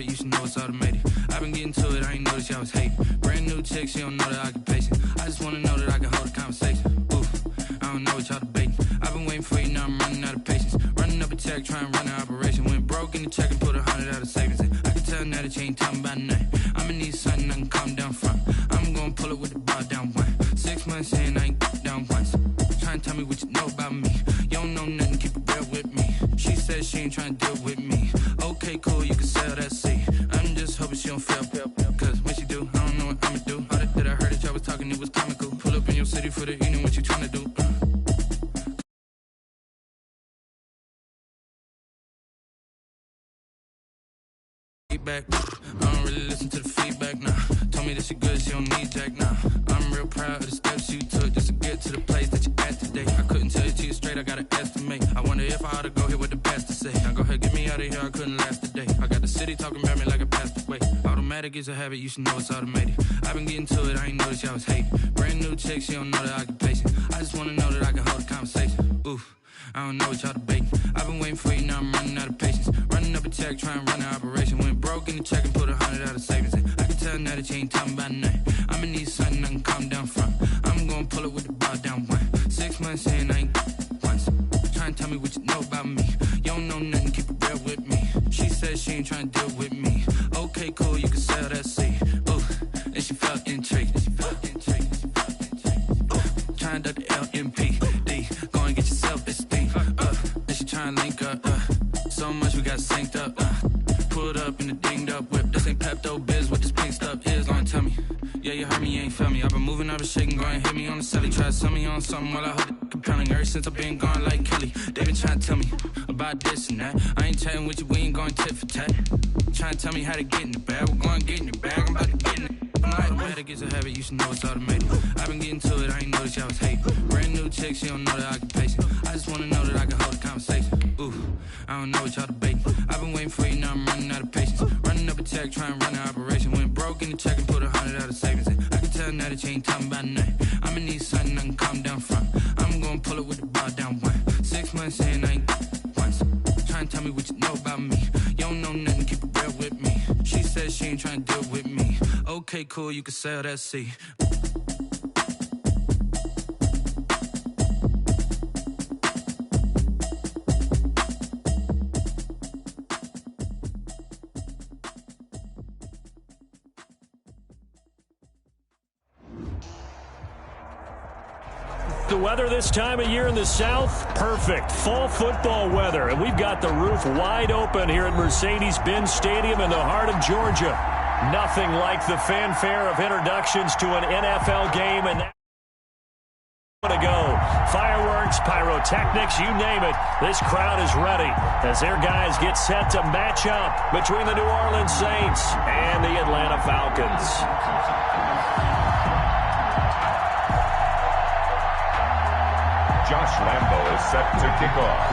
habit, you should know it's automated. I've been getting to it, I ain't noticed y'all was hating. Brand new chick, she don't know the occupation. I just wanna know that I can hold a conversation. Oof, I don't know what y'all debating. I've been waiting for you, now I'm running out of patience. Running up a check, trying to run an operation. Went broke in the check and put 100 out of savings in. I can tell now that you ain't talking about nothing. I'ma need something I can calm down from. I'm gonna pull it with the bar down one. 6 months in, I ain't down once. Trying to tell me what you know about me. You don't know nothing, keep it real with me. She said she ain't trying to deal with me. Okay, cool, you can sell that seat. I'm just hoping she don't fail. Cause when she do, I don't know what I'ma do. All that I heard that y'all was talking, it was comical. Pull up in your city for the evening, what you trying to do? Feedback, I don't really listen to the feedback, nah. Told me that she good, she don't need Jack, nah. I'm real proud of the steps you took just to get to the place that you at today. I couldn't tell you to you straight, I gotta estimate. I wonder if I ought to go here with the best to say. Now go ahead, get me out of here, I couldn't last today. I got the city talking about me like I passed away. Automatic is a habit, you should know it's automated. I've been getting to it, I ain't noticed y'all was hating. Brand new chick, she don't know the occupation. I just wanna know that I can hold a conversation. Oof, I don't know what y'all debating. I've been waiting for you, now I'm running out of patience. Running up a check, trying to run an operation. Went broke in the check and put 100 out of savings in. I can tell now that you ain't talking about nothing. I'ma need something I can calm down from. I'm gonna pull it with the bar down one. 6 months in, I ain't once. Trying to tell me what you know about me. You don't know nothing, keep it real with me. She said she ain't trying to deal with me. Okay, cool, you can sell that seat. Ooh, and she felt intrigued. Trying to duck the LMPD. Go and get yourself esteem. And she trying to link up. So much we got synced up. Pulled up in the dinged up whip. This ain't Pepto-Biz, what this pink stuff is. Long tell me. Yeah, you heard me, you ain't felt me. I've been moving, I've been shaking, go and hit me on the celly. Try to sell me on something while I hold it compelling. Ever since I've been gone like Kelly, they been trying to tell me about this and that. I ain't chatting with you, we ain't going tit for tat. Trying to tell me how to get in the bag. We're going to get in the bag, I'm about to get in it. Automatic is a habit, you should know it's automated. I've been getting to it, I ain't noticed y'all was hating. Brand new chick, she don't know the occupation. I just wanna know that I can hold a conversation. Ooh, I don't know what y'all debating. I've been waiting for you, now I'm running out of patience. Running up a check, trying to run an operation. Went broke in the check and put 100 out of savings in. I can tell now that you ain't talking about nothing. I'ma need something I can calm down from. I'm gonna pull it with the bar down one. 6 months in, I ain't once. Trying to tell me what you know about me. You don't know nothing, keep it real with me. She said she ain't trying to deal with me. Okay, cool, you can sell that seat. The weather this time of year in the South, perfect. Fall football weather. And we've got the roof wide open here at Mercedes-Benz Stadium in the heart of Georgia. Nothing like the fanfare of introductions to an NFL game. And that's to go. Fireworks, pyrotechnics, you name it. This crowd is ready as their guys get set to match up between the New Orleans Saints and the Atlanta Falcons. Josh Lambo is set to kick off.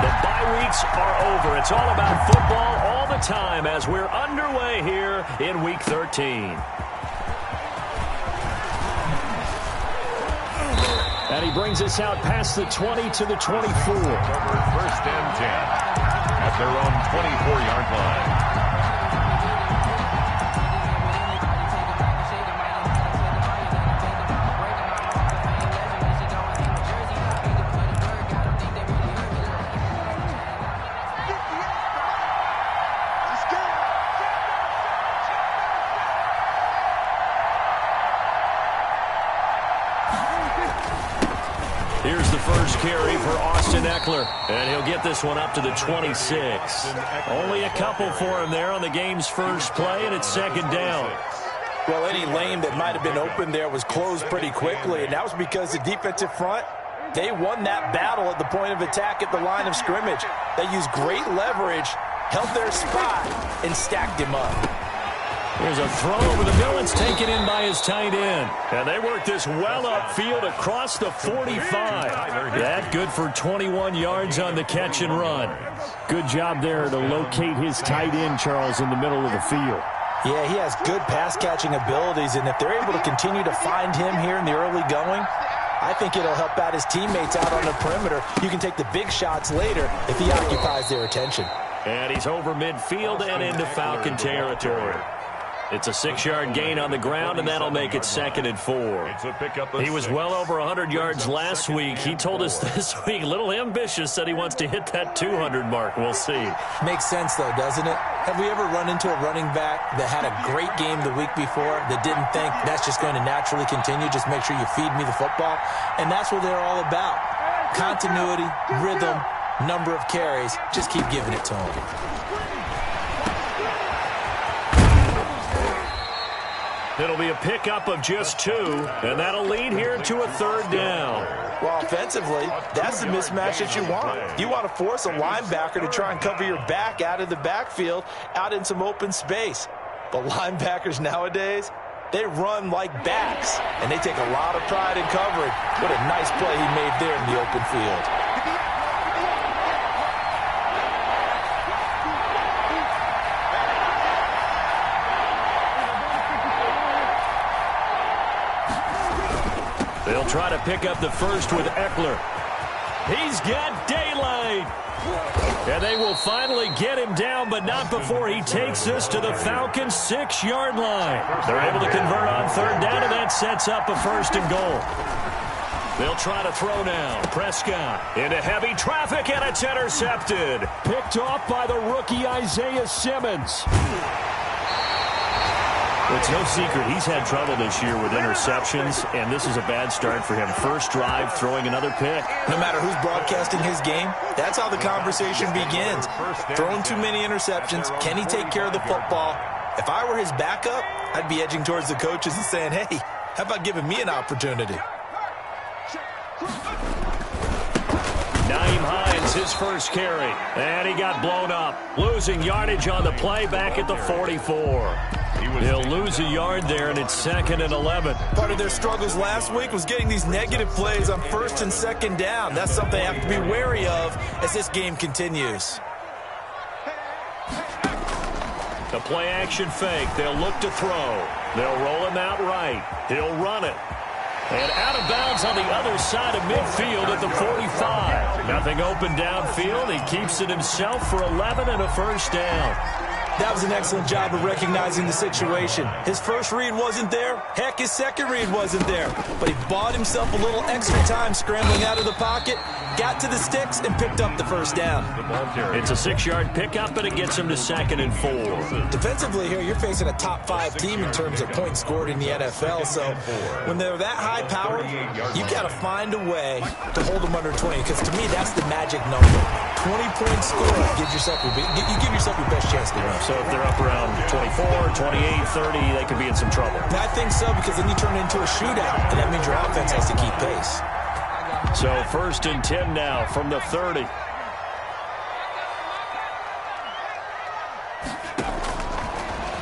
The bye weeks are over. It's all about football all the time as we're underway here in Week 13. And he brings us out past the 20 to the 24. First and 10 at their own 24-yard line. Here's the first carry for Austin Eckler, and he'll get this one up to the 26. Only a couple for him there on the game's first play, and it's second down. Well, any lane that might have been open there was closed pretty quickly, and that was because the defensive front, they won that battle at the point of attack at the line of scrimmage. They used great leverage, held their spot, and stacked him up. There's a throw over the middle. It's taken in by his tight end. And they work this well upfield across the 45. That good for 21 yards on the catch and run. Good job there to locate his tight end, Charles, in the middle of the field. Yeah, he has good pass-catching abilities, and if they're able to continue to find him here in the early going, I think it'll help out his teammates out on the perimeter. You can take the big shots later if he occupies their attention. And he's over midfield and into Falcon territory. It's a 6-yard gain on the ground, and that'll make it 2nd and 4. He was well over 100 yards last week. He told us this week, a little ambitious, said he wants to hit that 200 mark. We'll see. Makes sense, though, doesn't it? Have we ever run into a running back that had a great game the week before that didn't think that's just going to naturally continue? Just make sure you feed me the football. And that's what they're all about. Continuity, rhythm, number of carries. Just keep giving it to them. It'll be a pickup of just 2, and that'll lead here to a 3rd down. Well, offensively, that's the mismatch that you want. You want to force a linebacker to try and cover your back out of the backfield, out in some open space. But linebackers nowadays, they run like backs, and they take a lot of pride in covering. What a nice play he made there in the open field. They'll try to pick up the first with Eckler. He's got daylight. And they will finally get him down, but not before he takes this to the Falcons' 6-yard line. They're able to convert on 3rd down, and that sets up a 1st and goal. They'll try to throw now. Prescott into heavy traffic, and it's intercepted. Picked off by the rookie Isaiah Simmons. It's no secret he's had trouble this year with interceptions, and this is a bad start for him. First drive, throwing another pick. No matter who's broadcasting his game, that's how the conversation begins. Throwing too many interceptions, can he take care of the football? If I were his backup, I'd be edging towards the coaches and saying, hey, how about giving me an opportunity? Nyheim Hines, his first carry, and he got blown up. Losing yardage on the play back at the 44. He'll lose a yard there, and it's 2nd and 11. Part of their struggles last week was getting these negative plays on 1st and 2nd down. That's something they have to be wary of as this game continues. The play-action fake. They'll look to throw. They'll roll him out right. He'll run it. And out of bounds on the other side of midfield at the 45. Nothing open downfield. He keeps it himself for 11 and a 1st down. That was an excellent job of recognizing the situation. His first read wasn't there. Heck, his second read wasn't there. But he bought himself a little extra time scrambling out of the pocket, got to the sticks, and picked up the 1st down. It's a 6-yard pickup, and it gets him to 2nd and 4. Defensively here, you're facing a top-5 team in terms of points scored in the NFL. So when they're that high-powered, you got to find a way to hold them under 20. Because to me, that's the magic number. 20-point score. You give yourself your best chance to win. So if they're up around 24, 28, 30, they could be in some trouble. I think so, because then you turn it into a shootout, and that means your offense has to keep pace. So 1st and 10 now from the 30.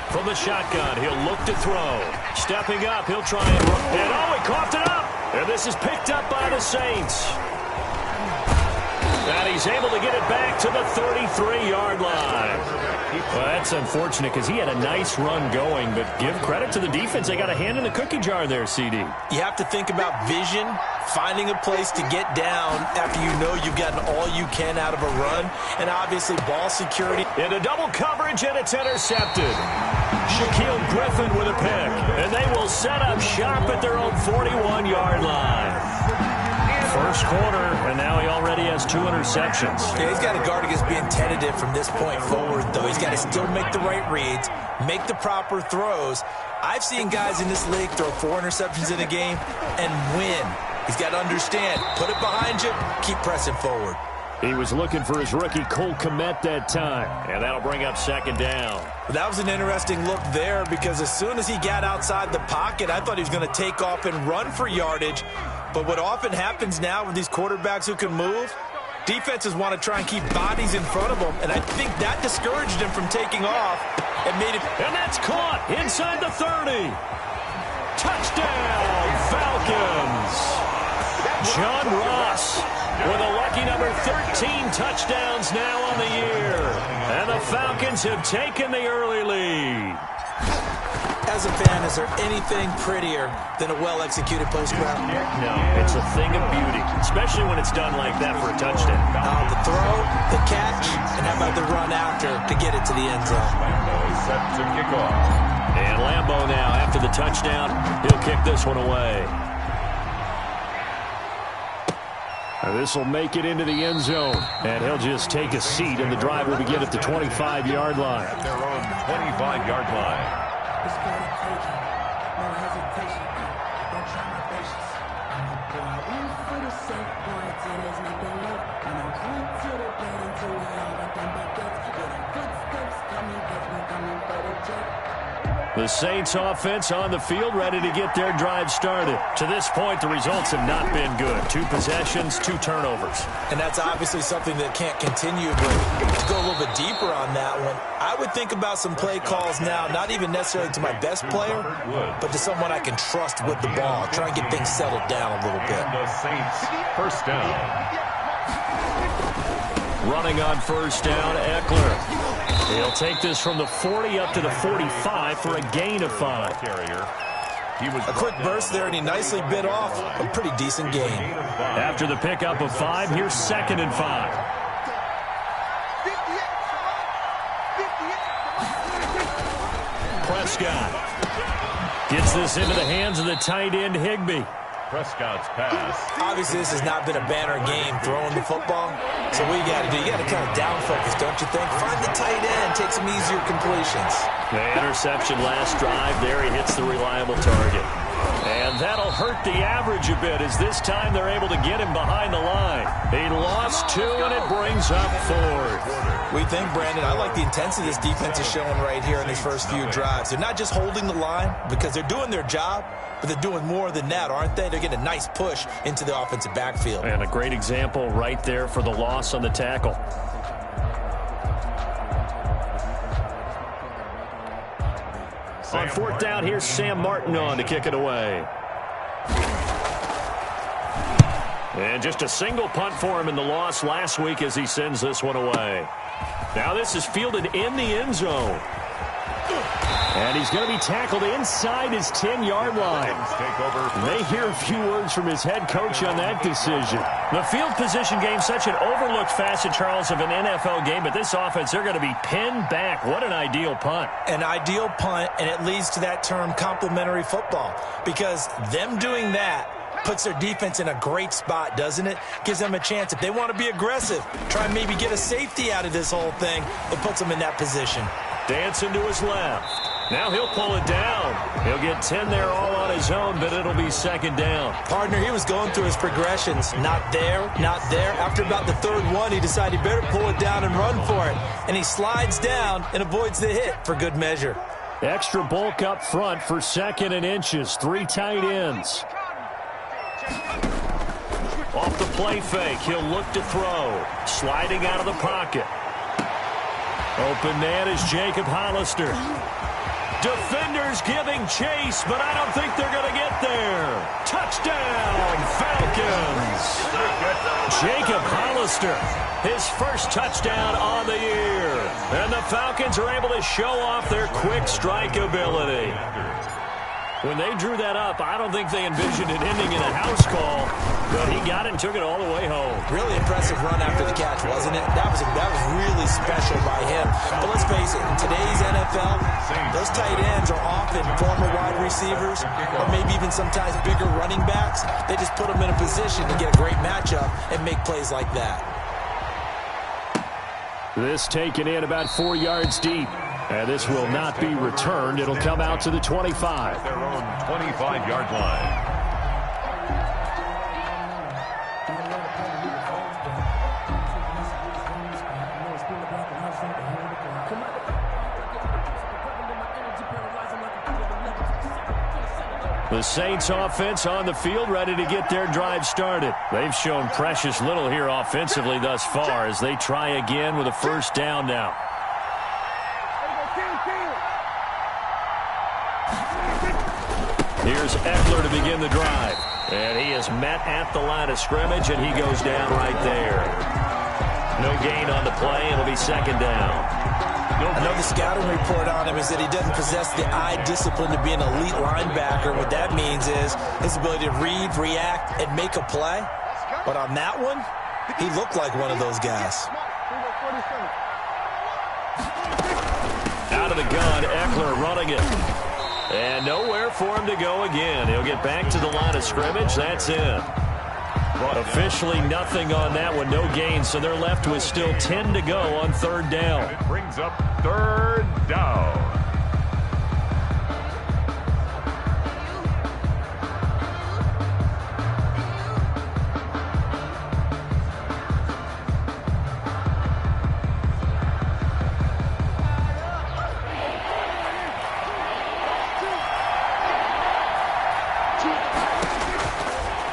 From the shotgun, he'll look to throw. Stepping up, he'll try and run. And he coughed it up. And this is picked up by the Saints. And he's able to get it back to the 33-yard line. Well, that's unfortunate because he had a nice run going, but give credit to the defense. They got a hand in the cookie jar there, CD. You have to think about vision, finding a place to get down after you know you've gotten all you can out of a run, and obviously ball security. Into double coverage, and it's intercepted. Shaquille Griffin with a pick, and they will set up shop at their own 41-yard line. First quarter, and now he already has 2 interceptions. Yeah, he's got to guard against being tentative from this point forward, though. He's got to still make the right reads, make the proper throws. I've seen guys in this league throw 4 interceptions in a game and win. He's got to understand, put it behind you, keep pressing forward. He was looking for his rookie Cole Kmet that time, and that'll bring up 2nd down. That was an interesting look there because as soon as he got outside the pocket, I thought he was going to take off and run for yardage. But what often happens now with these quarterbacks who can move, defenses want to try and keep bodies in front of them, and I think that discouraged him from taking off and made it. And that's caught inside the 30. Touchdown, Falcons. John Ross with a lucky number 13 touchdowns now on the year. And the Falcons have taken the early lead. As a fan, is there anything prettier than a well-executed post route? No, it's a thing of beauty, especially when it's done like that for a touchdown. The throw, the catch, and how about the run out? get to the end zone. Lambo is set to kick off. And Lambo now, after the touchdown, he'll kick this one away. This will make it into the end zone. And he'll just take a seat, and the drive will begin at the 25-yard line. At their own 25-yard line. The Saints offense on the field, ready to get their drive started. To this point, the results have not been good. 2 possessions, 2 turnovers. And that's obviously something that can't continue, but to go a little bit deeper on that one, I would think about some play calls now, not even necessarily to my best player, but to someone I can trust with the ball. Try and get things settled down a little bit. And the Saints, first down. Running on first down, Eckler. He'll take this from the 40 up to the 45 for a gain of 5. A quick burst there, and he nicely bit off a pretty decent gain. After the pickup of 5, here's 2nd and 5. Prescott gets this into the hands of the tight end, Higbee. Prescott's pass. Obviously, this has not been a banner game throwing the football. So what you got to do, you got to kind of down focus, don't you think? Find the tight end, take some easier completions. The interception last drive, there he hits the reliable target. And that'll hurt the average a bit, as this time they're able to get him behind the line. He lost 2, and it brings up 4th. We think, Brandon, I like the intensity this defense is showing right here in these first few drives. They're not just holding the line because they're doing their job, but they're doing more than that, aren't they? They're getting a nice push into the offensive backfield. And a great example right there for the loss on the tackle. On 4th down, here's Sam Martin on to kick it away. And just a single punt for him in the loss last week as he sends this one away. Now this is fielded in the end zone. And he's going to be tackled inside his 10-yard line. May hear a few words from his head coach on that decision. The field position game, such an overlooked facet, Charles, of an NFL game. But this offense, they're going to be pinned back. What an ideal punt. An ideal punt, and it leads to that term complementary football. Because them doing that puts their defense in a great spot, doesn't it? Gives them a chance. If they want to be aggressive, try and maybe get a safety out of this whole thing, it puts them in that position. Dancing to his left. Now he'll pull it down. He'll get 10 there all on his own, but it'll be 2nd down. Partner, he was going through his progressions. Not there, not there. After about the 3rd one, he decided he better pull it down and run for it. And he slides down and avoids the hit for good measure. Extra bulk up front for 2nd and inches. 3 tight ends. Off the play fake, he'll look to throw. Sliding out of the pocket. Open man is Jacob Hollister. Defenders giving chase, but I don't think they're going to get there. Touchdown, Falcons. Jacob Hollister, his first touchdown on the year. And the Falcons are able to show off their quick strike ability. When they drew that up, I don't think they envisioned it ending in a house call, but he got it and took it all the way home. Really impressive run after the catch, wasn't it? That was really special by him. But let's face it, in today's NFL, those tight ends are often former wide receivers or maybe even sometimes bigger running backs. They just put them in a position to get a great matchup and make plays like that. This taken in about 4 yards deep. And this will not be returned. It'll come out to the 25. Their own 25-yard line. The Saints offense on the field, ready to get their drive started. They've shown precious little here offensively thus far as they try again with a 1st down now. Here's Eckler to begin the drive. And he is met at the line of scrimmage, and he goes down right there. No gain on the play. It'll be 2nd down. I know the scouting report on him is that he doesn't possess the eye discipline to be an elite linebacker. What that means is his ability to read, react, and make a play. But on that one, he looked like one of those guys. Out of the gun, Eckler running it. And nowhere for him to go again. He'll get back to the line of scrimmage. That's it. Officially nothing on that one. No gain, so they're left with still 10 to go on third down. It brings up third down.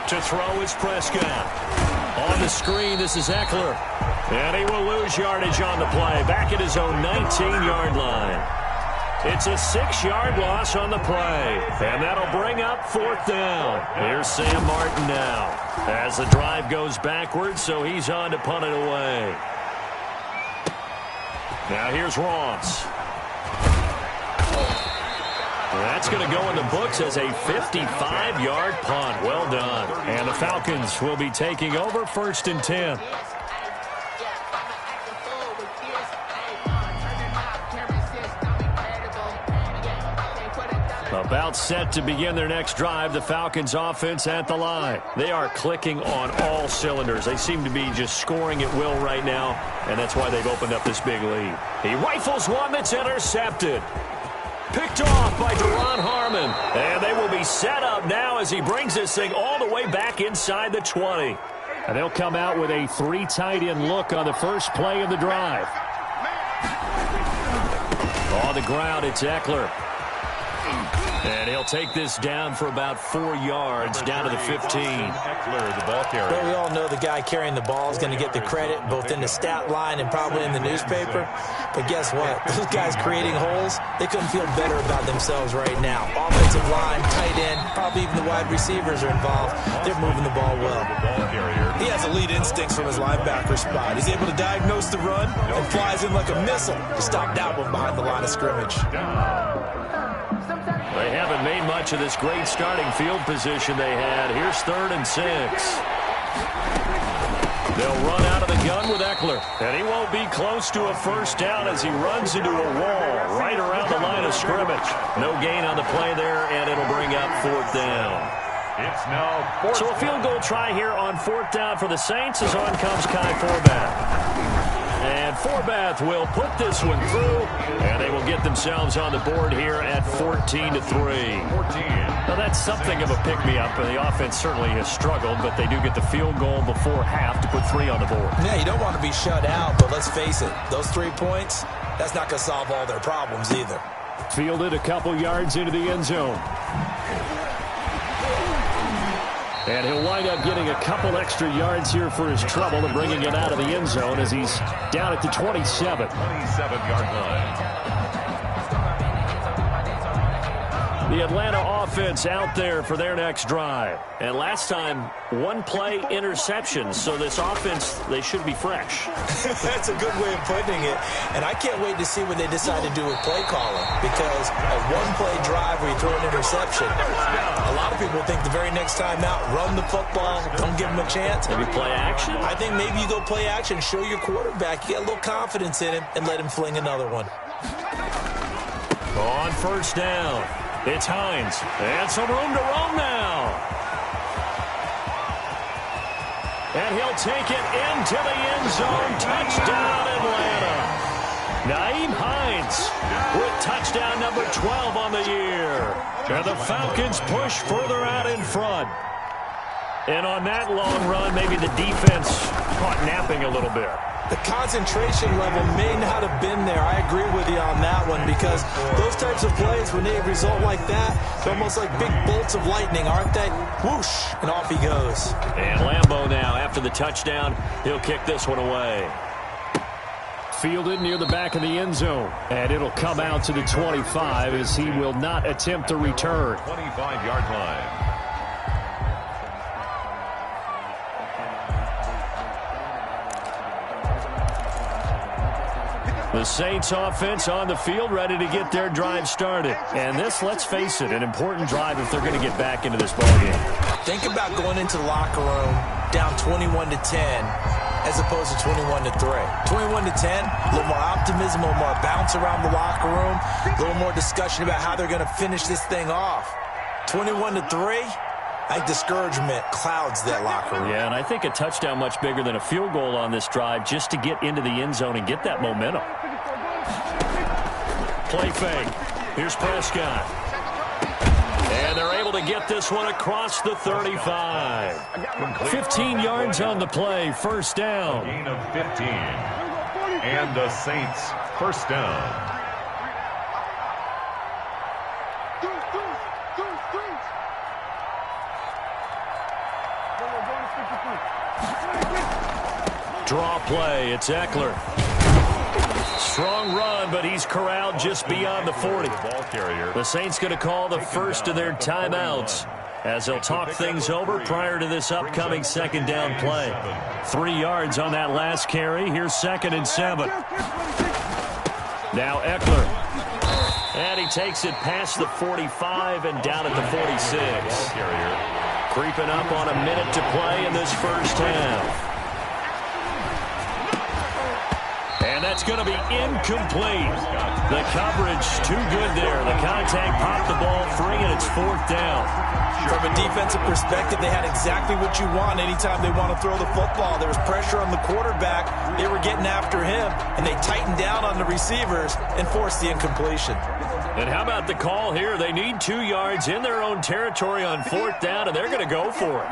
To throw is Prescott. On the screen, this is Eckler. And he will lose yardage on the play. Back at his own 19-yard line. It's a 6-yard loss on the play. And that'll bring up fourth down. Here's Sam Martin now. As the drive goes backwards, so he's on to punt it away. Now here's Ross. That's going to go in the books as a 55-yard punt. Well done. And the Falcons will be taking over 1st and 10. About set to begin their next drive, the Falcons offense at the line. They are clicking on all cylinders. They seem to be just scoring at will right now, and that's why they've opened up this big lead. He rifles one that's intercepted. Picked off by Deron Harmon. And they will be set up now as he brings this thing all the way back inside the 20. And they'll come out with a 3 tight end look on the first play of the drive. On the ground, it's Eckler. And he'll take this down for about 4 yards, down to the 15. Eckler, the ball carrier. Well, we all know the guy carrying the ball is going to get the credit both in the stat line and probably in the newspaper. But guess what? Those guys creating holes, they couldn't feel better about themselves right now. Offensive line, tight end, probably even the wide receivers are involved. They're moving the ball well. He has elite instincts from his linebacker spot. He's able to diagnose the run and flies in like a missile to stop that one behind the line of scrimmage. They haven't made much of this great starting field position they had. Here's 3rd and 6. They'll run out of the gun with Eckler. And he won't be close to a first down as he runs into a wall right around the line of scrimmage. No gain on the play there, and it'll bring up 4th down. It's now 4th. So a field goal try here on 4th down for the Saints as on comes Kai Forbath. And Forbath will put this one through, and they will get themselves on the board here at 14-3. Now that's something of a pick-me-up, and the offense certainly has struggled, but they do get the field goal before half to put 3 on the board. Yeah, you don't want to be shut out, but let's face it, those 3 points, that's not going to solve all their problems either. Fielded a couple yards into the end zone. And he'll wind up getting a couple extra yards here for his trouble and bringing it out of the end zone as he's down at the 27. 27-yard line. The Atlanta offense out there for their next drive. And last time, 1 play interception. So this offense, they should be fresh. That's a good way of putting it. And I can't wait to see what they decide to do with play calling. Because a 1-play drive where you throw an interception, a lot of people think the very next time out, run the football, don't give them a chance. Maybe play action? I think maybe you go play action, show your quarterback, you get a little confidence in him, and let him fling another one. On 1st down. It's Hines. And some room to roam now. And he'll take it into the end zone. Touchdown, Atlanta. Nyheim Hines with touchdown number 12 on the year. And the Falcons push further out in front. And on that long run, maybe the defense caught napping a little bit. The concentration level may not have been there. I agree with you on that one because those types of plays, when they result like that, they're almost like big bolts of lightning, aren't they? Whoosh, and off he goes. And Lambeau now, after the touchdown, he'll kick this one away. Fielded near the back of the end zone. And it'll come out to the 25 as he will not attempt to return. 25-yard line. The Saints offense on the field, ready to get their drive started. And this, let's face it, an important drive if they're going to get back into this ballgame. Think about going into the locker room down 21-10 as opposed to 21-3. 21-10, a little more optimism, a little more bounce around the locker room, a little more discussion about how they're going to finish this thing off. 21-3, I think discouragement clouds that locker room. Yeah, and I think a touchdown much bigger than a field goal on this drive just to get into the end zone and get that momentum. Play fake. Here's Prescott. And they're able to get this one across the 35. 15 yards on the play, first down. Gain of 15. And the Saints first down. Draw play, it's Eckler. Strong run, but he's corralled just beyond the 40. The Saints going to call the first of their timeouts as they'll talk things over prior to this upcoming second down play. 3 yards on that last carry. Here's 2nd and 7. Now Eckler. And he takes it past the 45 and down at the 46. Creeping up on a minute to play in this first half. And that's going to be incomplete. The coverage too good there. The contact popped the ball free, and it's 4th down. From a defensive perspective, they had exactly what you want anytime they want to throw the football. There was pressure on the quarterback. They were getting after him, and they tightened down on the receivers and forced the incompletion. And how about the call here? They need 2 yards in their own territory on 4th down, and they're going to go for it.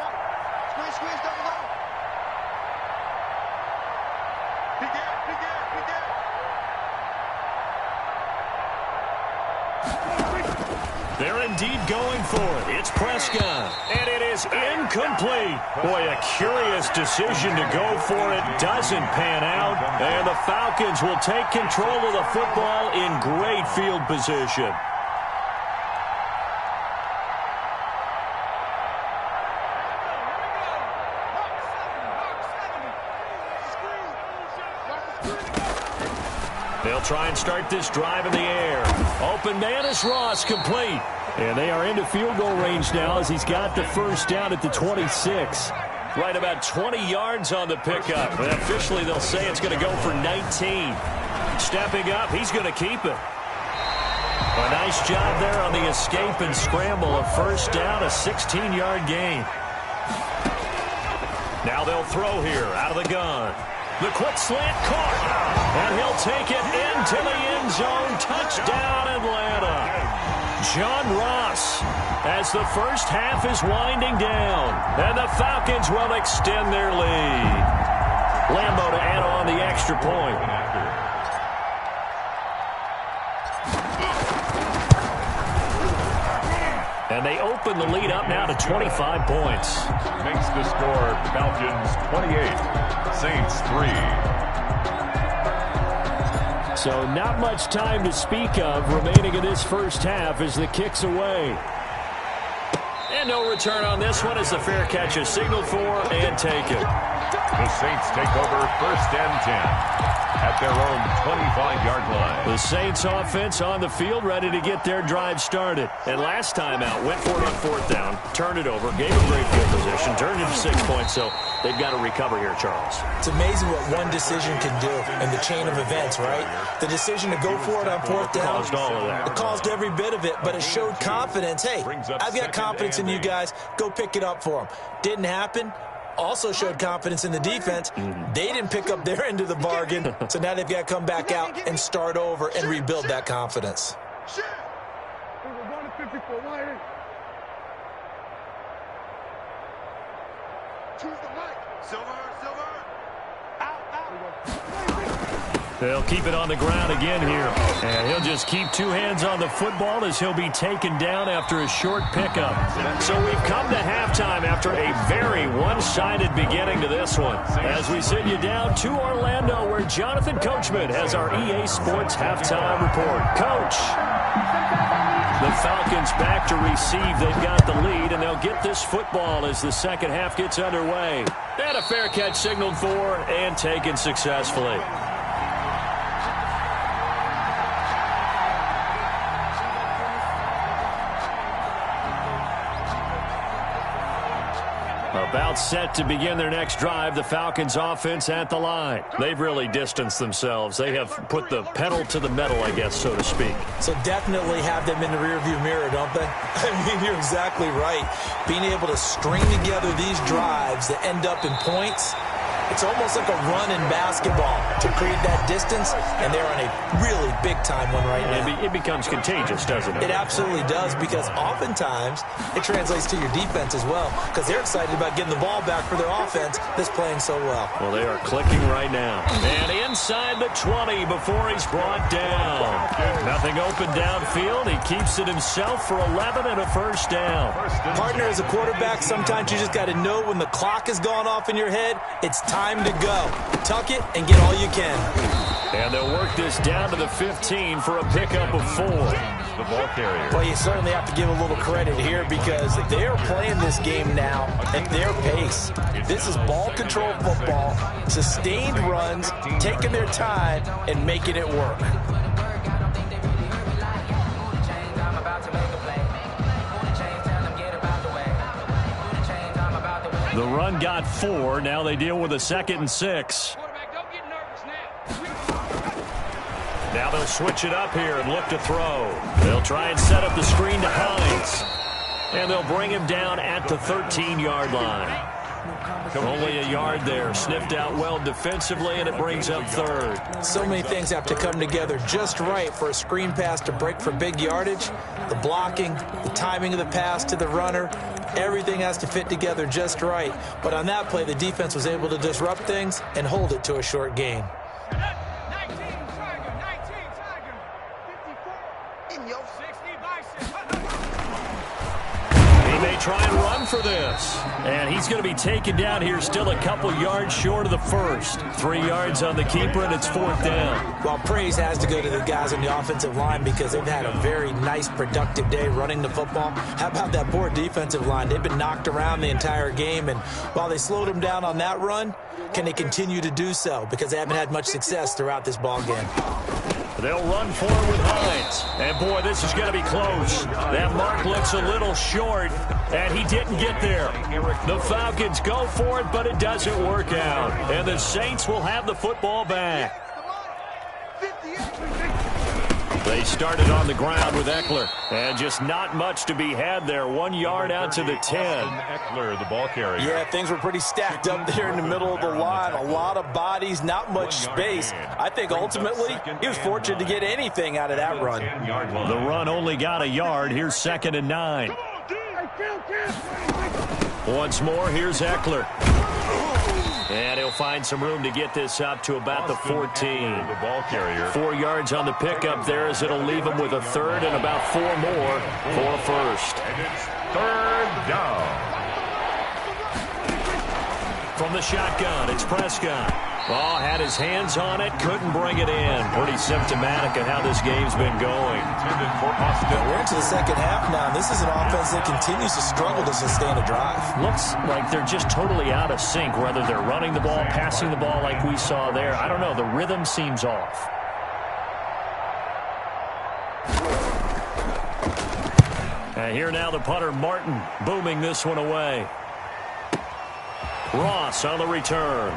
They're indeed going for it. It's Prescott. And it is incomplete. Boy, a curious decision to go for it. Doesn't pan out. And the Falcons will take control of the football in great field position. They'll try and start this drive in the air. Open man is Ross, complete. And they are into field goal range now as he's got the first down at the 26. Right about 20 yards on the pickup. And officially they'll say it's going to go for 19. Stepping up, he's going to keep it. A nice job there on the escape and scramble. A first down, a 16-yard gain. Now they'll throw here out of the gun. The quick slant caught, and he'll take it into the end zone. Touchdown, Atlanta. John Ross, as the first half is winding down, and the Falcons will extend their lead. Lambeau to add on the extra point. And they open the lead up now to 25 points. Makes the score Falcons 28, Saints 3. So not much time to speak of remaining in this first half as the kick's away. And no return on this one as the fair catch is signaled for and taken. The Saints take over first and 10. At their own 25-yard line. The Saints offense on the field ready to get their drive started. And last time out, went for it on 4th down, turned it over, gave them great field position, turned it to 6 points, so they've got to recover here, Charles. It's amazing what one decision can do in the chain of events, right? The decision to go for it on 4th down. Caused all of that. It caused every bit of it, but it showed confidence. Hey, I've got confidence in you guys. Go pick it up for them. Didn't happen. Also showed confidence in the defense. They didn't pick up their end of the bargain, so now they've got to come back out and start over and rebuild that confidence. They'll keep it on the ground again here. And he'll just keep 2 hands on the football as he'll be taken down after a short pickup. So we've come to halftime after a very one-sided beginning to this one. As we send you down to Orlando where Jonathan Coachman has our EA Sports halftime report. Coach, the Falcons back to receive. They've got the lead, and they'll get this football as the second half gets underway. And a fair catch signaled for and taken successfully. About set to begin their next drive, the Falcons offense at the line. They've really distanced themselves. They have put the pedal to the metal, I guess, so to speak. So definitely have them in the rearview mirror, don't they? I mean, you're exactly right. Being able to string together these drives that end up in points, it's almost like a run in basketball to create that distance, and they're on a really big-time one right now. It becomes contagious, doesn't it? It absolutely does, because oftentimes it translates to your defense as well, because they're excited about getting the ball back for their offense that's playing so well. Well, they are clicking right now. And inside the 20 before he's brought down. Nothing open downfield. He keeps it himself for 11 and a first down. Partner, as a quarterback, sometimes you just got to know when the clock has gone off in your head, it's time to go. Tuck it and get all you can. And they'll work this down to the 15 for a pickup of 4. The ball carrier. Well, you certainly have to give a little credit here, because they're playing this game now at their pace. This is ball control football, sustained runs, taking their time and making it work. The run got 4. Now they deal with a 2nd and 6. Now they'll switch it up here and look to throw. They'll try and set up the screen to Hines. And they'll bring him down at the 13-yard line. Only a yard there. Sniffed out well defensively, and it brings up 3rd. So many things have to come together just right for a screen pass to break for big yardage. The blocking, the timing of the pass to the runner, everything has to fit together just right. But on that play, the defense was able to disrupt things and hold it to a short gain. He may try and run for this. And he's going to be taken down here, still a couple yards short of the first. 3 yards on the keeper, and it's 4th down. Well, praise has to go to the guys on the offensive line, because they've had a very nice, productive day running the football. How about that poor defensive line? They've been knocked around the entire game, and while they slowed them down on that run, can they continue to do so? Because they haven't had much success throughout this ball game. They'll run forward with Hines. And, boy, this is going to be close. That mark looks a little short, and he didn't get there. The Falcons go for it, but it doesn't work out. And the Saints will have the football back. They started on the ground with Eckler, and just not much to be had there. 1 yard out to the 10. Eckler, the ball carrier. Yeah, things were pretty stacked up there in the middle of the line. A lot of bodies, not much space. I think ultimately he was fortunate to get anything out of that run. The run only got a yard. Here's 2nd and 9. Once more, here's Eckler. And he'll find some room to get this up to about the 14. The ball carrier. 4 yards on the pickup there, as it'll leave him with a 3rd and about 4 more for a first. And it's 3rd down. From the shotgun, it's Prescott. Oh, had his hands on it, couldn't bring it in. Pretty symptomatic of how this game's been going. We're into the second half now. This is an offense that continues to struggle to sustain a drive. Looks like they're just totally out of sync, whether they're running the ball, passing the ball like we saw there. I don't know, the rhythm seems off. And here now the punter, Martin, booming this one away. Ross on the return.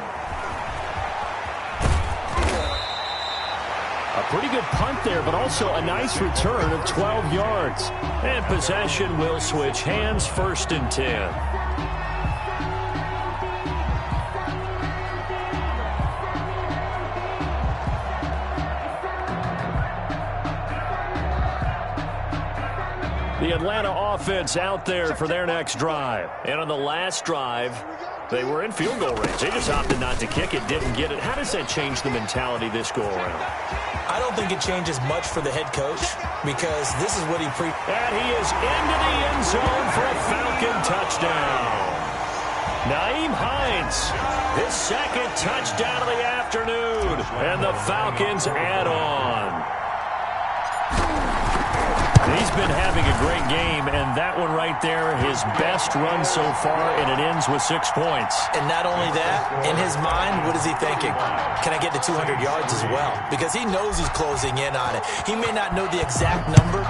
A pretty good punt there, but also a nice return of 12 yards. And possession will switch hands, 1st and 10. The Atlanta offense out there for their next drive. And on the last drive, they were in field goal range. They just opted not to kick it, didn't get it. How does that change the mentality this go around? I don't think it changes much for the head coach, because this is what he And he is into the end zone for a Falcon touchdown. Nyheim Hines, his 2nd touchdown of the afternoon, and the Falcons add on. He's been having a great game, and that one right there, his best run so far, and it ends with 6 points. And not only that, in his mind, what is he thinking? Can I get to 200 yards as well? Because he knows he's closing in on it. He may not know the exact number,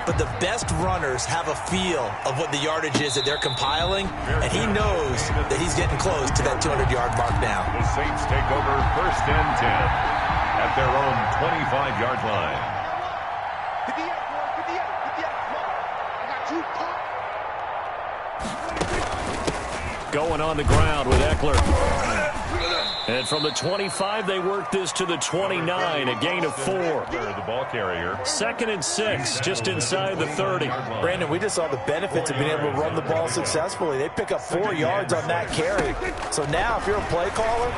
but the best runners have a feel of what the yardage is that they're compiling, and he knows that he's getting close to that 200-yard mark now. The Saints take over 1st and 10 at their own 25-yard line. Going on the ground with Eckler. And from the 25, they work this to the 29, a gain of 4. The ball carrier. 2nd and 6, just inside the 30. Brandon, we just saw the benefits of being able to run the ball successfully. They pick up 4 yards on that carry. So now if you're a play caller,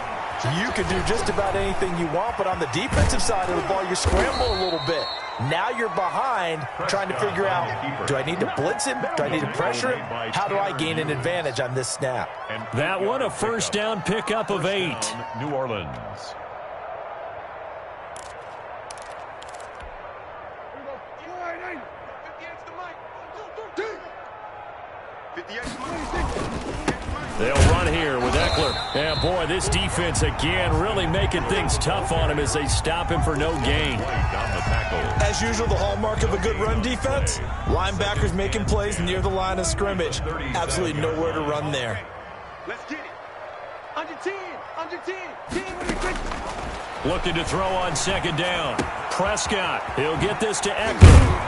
you can do just about anything you want, but on the defensive side of the ball, you're scrambling a little bit. Now you're behind trying to figure out, do I need to blitz him? Do I need to pressure him? How do I gain an advantage on this snap? That one, a first down pickup of 8. New Orleans. They'll run here with Eckler. And boy, this defense again really making things tough on him as they stop him for no gain. As usual, the hallmark of a good run defense, linebackers making plays near the line of scrimmage. Absolutely nowhere to run there. Let's get it. Under 10, under 10. Looking to throw on 2nd down. Prescott, he'll get this to Eckler.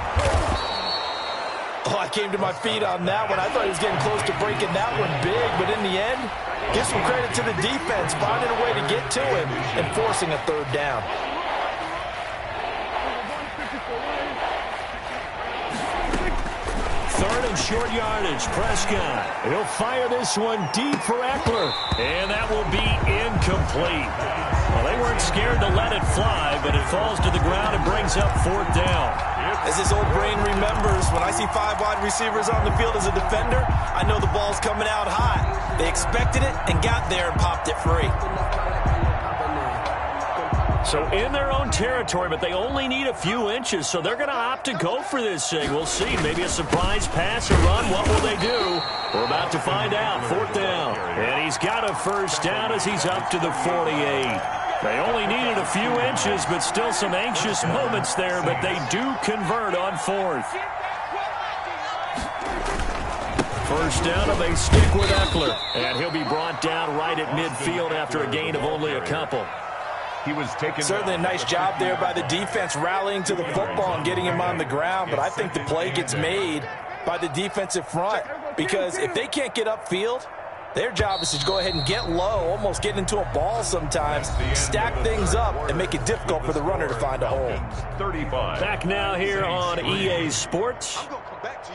Oh, I came to my feet on that one. I thought he was getting close to breaking that one big, but in the end, give some credit to the defense, finding a way to get to him and forcing a 3rd down. Third and short yardage. Prescott. He'll fire this one deep for Eckler. And that will be incomplete. Well, they weren't scared to let it fly, but it falls to the ground and brings up 4th down. As his old brain remembers, when I see 5 wide receivers on the field as a defender, I know the ball's coming out hot. They expected it and got there and popped it free. So in their own territory, but they only need a few inches, so they're going to opt to go for this thing. We'll see. Maybe a surprise pass or run. What will they do? We're about to find out. 4th down. And he's got a first down as he's up to the 48. They only needed a few inches, but still some anxious moments there, but they do convert on 4th. First down, and they stick with Eckler. And he'll be brought down right at midfield after a gain of only a couple. He was taken. Certainly a nice job there by the defense rallying to the football and getting him on the ground, but I think the play gets made by the defensive front because if they can't get upfield, their job is to go ahead and get low, almost get into a ball sometimes, stack things up, and make it difficult for the runner to find a hole. 35. Back now here on EA Sports.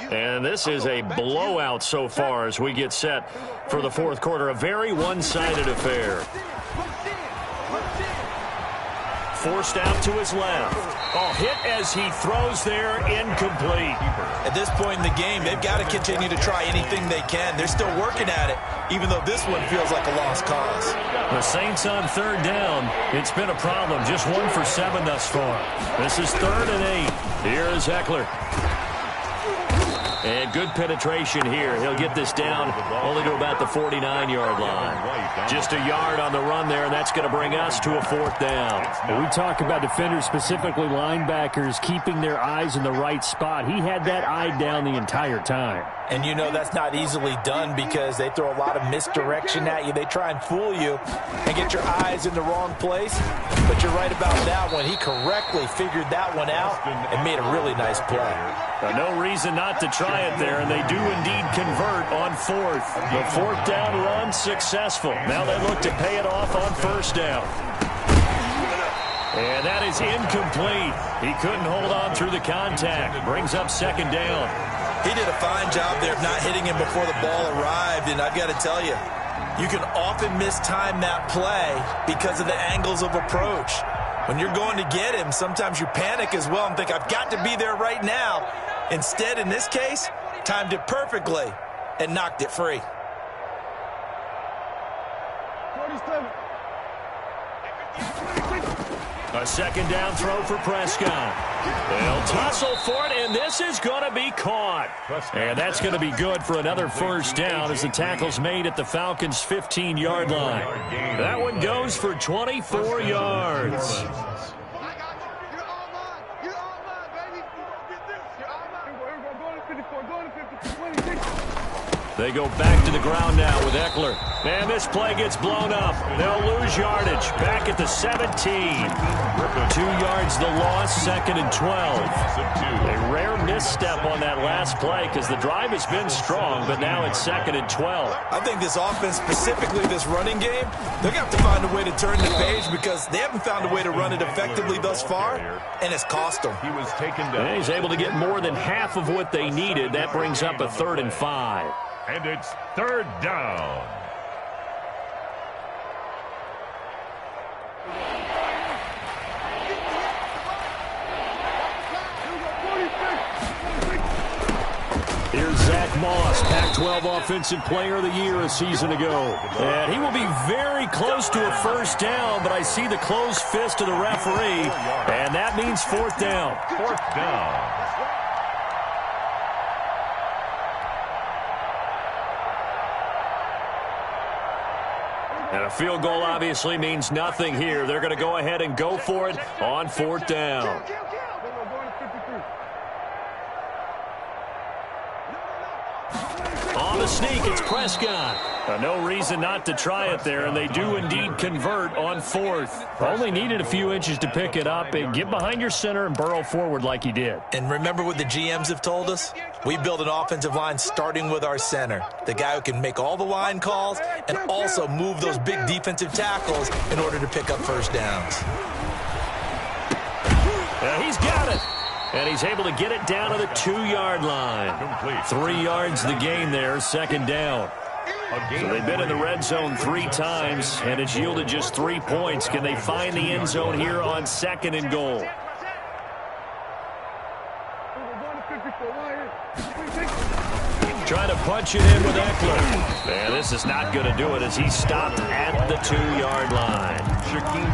And this is a blowout so far as we get set for the 4th quarter. A very one-sided affair. Forced out to his left. Oh, hit as he throws there, incomplete. At this point in the game, they've got to continue to try anything they can. They're still working at it, even though this one feels like a lost cause. The Saints on 3rd down. It's been a problem. Just 1 for 7 thus far. This is 3rd and 8. Here is Eckler. And good penetration here. He'll get this down only to about the 49-yard line. Just a yard on the run there, and that's going to bring us to a 4th down. When we talk about defenders, specifically linebackers, keeping their eyes in the right spot. He had that eye down the entire time. And you know that's not easily done because they throw a lot of misdirection at you. They try and fool you and get your eyes in the wrong place. But you're right about that one. He correctly figured that one out and made a really nice play. No reason not to try it there, and they do indeed convert on 4th. The 4th down run successful. Now they look to pay it off on 1st down. And that is incomplete. He couldn't hold on through the contact. Brings up 2nd down. He did a fine job there of not hitting him before the ball arrived, and I've got to tell you, you can often mistime that play because of the angles of approach. When you're going to get him, sometimes you panic as well and think, I've got to be there right now. Instead, in this case, timed it perfectly and knocked it free. 47. A 2nd down throw for Prescott. They'll tussle for it, and this is going to be caught. And that's going to be good for another 1st down as the tackle's made at the Falcons' 15-yard line. That one goes for 24 yards. They go back to the ground now with Eckler. And this play gets blown up. They'll lose yardage. Back at the 17. 2 yards the loss, 2nd and 12. A rare misstep on that last play because the drive has been strong, but now it's 2nd and 12. I think this offense, specifically this running game, they're going to have to find a way to turn the page because they haven't found a way to run it effectively thus far, and it's cost them. He was taken down. And he's able to get more than half of what they needed. That brings up a 3rd and 5. And it's 3rd down. Here's Zach Moss, Pac-12 Offensive Player of the Year a season ago. And he will be very close to a first down, but I see the closed fist of the referee, and that means 4th down. 4th down. And a field goal obviously means nothing here. They're going to go ahead and go for it on 4th down. On the sneak, it's Prescott. No reason not to try it there, and they do indeed convert on 4th. Only needed a few inches to pick it up and get behind your center and burrow forward like he did. And remember what the GMs have told us? We build an offensive line starting with our center, the guy who can make all the line calls and also move those big defensive tackles in order to pick up first downs. He's got it. And he's able to get it down to the 2-yard line. Complete. 3 yards the gain there, 2nd down. So they've been in the red zone 3 times, and it's yielded just 3 points. Can they find the end zone here on 2nd and goal? Trying to punch it in with Eckler. And this is not going to do it as he stopped at the 2-yard line.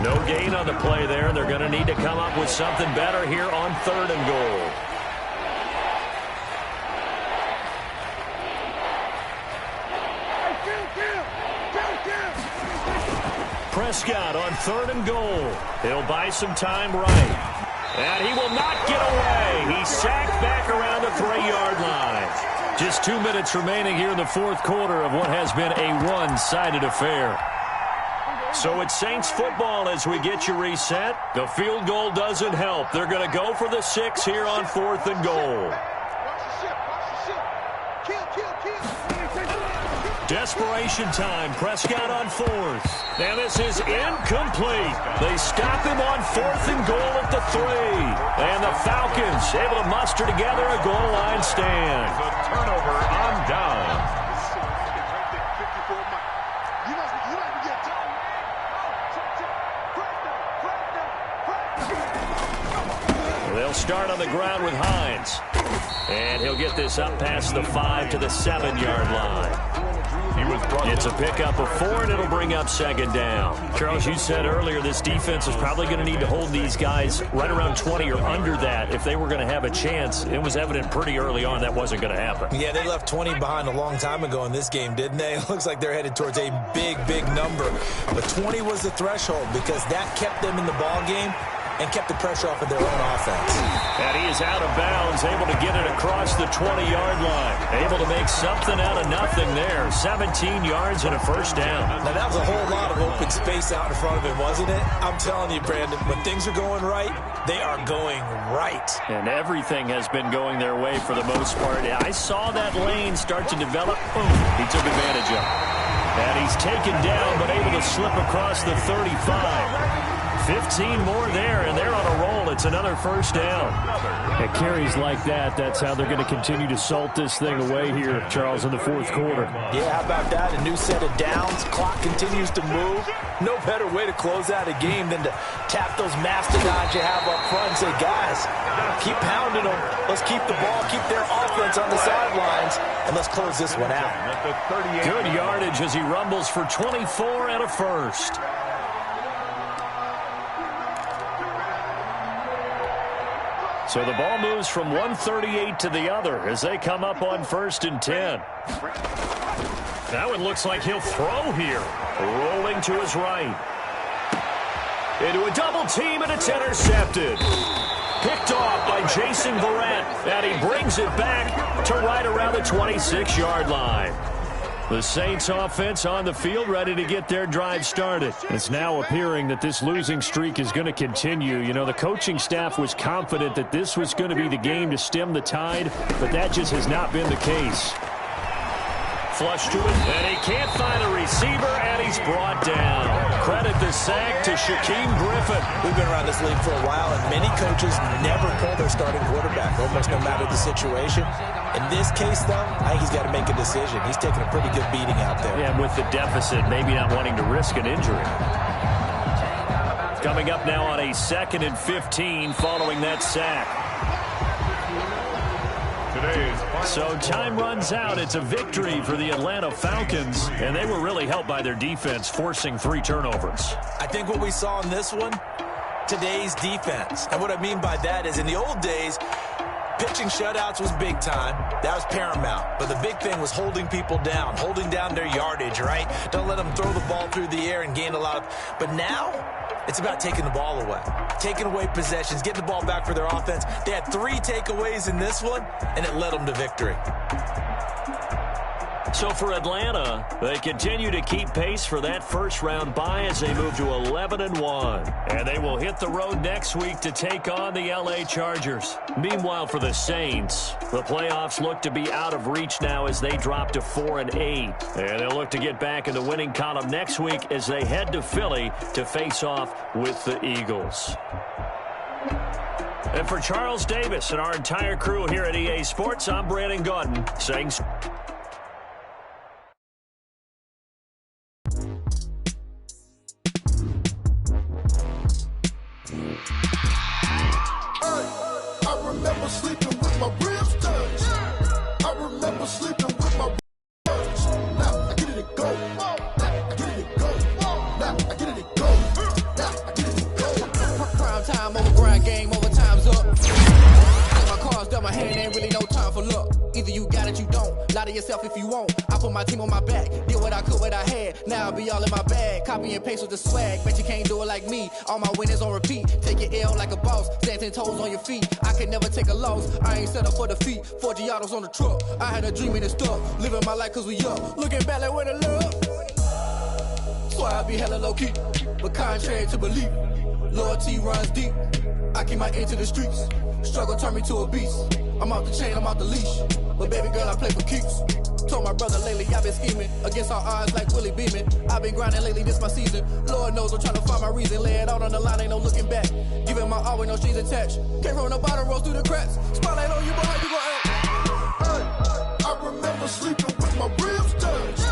No gain on the play there. They're going to need to come up with something better here on 3rd and goal. Prescott on 3rd and goal. He'll buy some time right. And he will not get away. He's sacked back around the 3-yard line. Just 2 minutes remaining here in the 4th quarter of what has been a one-sided affair. So it's Saints football as we get you reset. The field goal doesn't help. They're going to go for the 6 here on 4th and goal. Desperation time. Prescott on 4th. And this is incomplete. They stop him on 4th and goal at the 3. And the Falcons able to muster together a goal line stand. The turnover on down. They'll start on the ground with Hines. And he'll get this up past the 5 to the 7-yard line. It's a pickup of 4, and it'll bring up 2nd down. Charles, you said earlier this defense is probably going to need to hold these guys right around 20 or under that if they were going to have a chance. It was evident pretty early on that wasn't going to happen. Yeah, they left 20 behind a long time ago in this game, didn't they? It looks like they're headed towards a big, big number. But 20 was the threshold because that kept them in the ball game and kept the pressure off of their own offense. And he is out of bounds, able to get it across the 20-yard line. Able to make something out of nothing there. 17 yards and a first down. Now, that was a whole lot of open space out in front of him, wasn't it? I'm telling you, Brandon, when things are going right, they are going right. And everything has been going their way for the most part. I saw that lane start to develop. Boom. He took advantage of it. And he's taken down, but able to slip across the 35. 15 more there, and they're on a roll. It's another first down. At carries like that, that's how they're going to continue to salt this thing away here, Charles, in the 4th quarter. Yeah, how about that? A new set of downs. Clock continues to move. No better way to close out a game than to tap those mastodons you have up front and say, guys, keep pounding them. Let's keep the ball, keep their offense on the sidelines, and let's close this one out. Good yardage as he rumbles for 24 and a first. So the ball moves from 138 to the other as they come up on 1st and 10. That one looks like he'll throw here. Rolling to his right. Into a double team, and it's intercepted. Picked off by Jason Verrett, and he brings it back to right around the 26-yard line. The Saints offense on the field, ready to get their drive started. It's now appearing that this losing streak is going to continue. You know, the coaching staff was confident that this was going to be the game to stem the tide, but that just has not been the case. Flush to it, and he can't find a receiver, and he's brought down. Credit the sack to Shaquem Griffin. We've been around this league for a while, and many coaches never pull their starting quarterback, almost no matter the situation. In this case, though, I think he's got to make a decision. He's taking a pretty good beating out there. Yeah, and with the deficit, maybe not wanting to risk an injury. Coming up now on a 2nd and 15 following that sack. So time runs out. It's a victory for the Atlanta Falcons, and they were really helped by their defense, forcing 3 turnovers. I think what we saw in this one, today's defense. And what I mean by that is in the old days, pitching shutouts was big time. That was paramount. But the big thing was holding people down, holding down their yardage, right? Don't let them throw the ball through the air and gain a lot of... But now, it's about taking the ball away, taking away possessions, getting the ball back for their offense. They had 3 takeaways in this one, and it led them to victory. So for Atlanta, they continue to keep pace for that first-round bye as they move to 11-1. And they will hit the road next week to take on the L.A. Chargers. Meanwhile, for the Saints, the playoffs look to be out of reach now as they drop to 4-8. And they'll look to get back in the winning column next week as they head to Philly to face off with the Eagles. And for Charles Davis and our entire crew here at EA Sports, I'm Brandon Gaudin saying... yourself if you want. I put my team on my back, did what I could, what I had. Now I'll be all in my bag, copy and paste with the swag. Bet you can't do it like me. All my winners on repeat. Take your L like a boss, stand 10 toes on your feet. I can never take a loss. I ain't set up for defeat. 4 Giottos on the truck. I had a dream and it stuck. Living my life cause we up. Looking back like where the love. So I be hella low key, but contrary to belief, loyalty runs deep. I keep my ear to the streets. Struggle turned me to a beast. I'm off the chain, I'm off the leash. But baby girl, I play for keeps. Told my brother lately, I've been scheming against all odds like Willie Beeman. I've been grinding lately, this my season. Lord knows I'm trying to find my reason. Lay it out on the line, ain't no looking back. Giving my all with no strings attached. Came from the bottom, rose through the cracks. Spotlight on you, but how you gon' act? I remember sleeping with my ribs touched.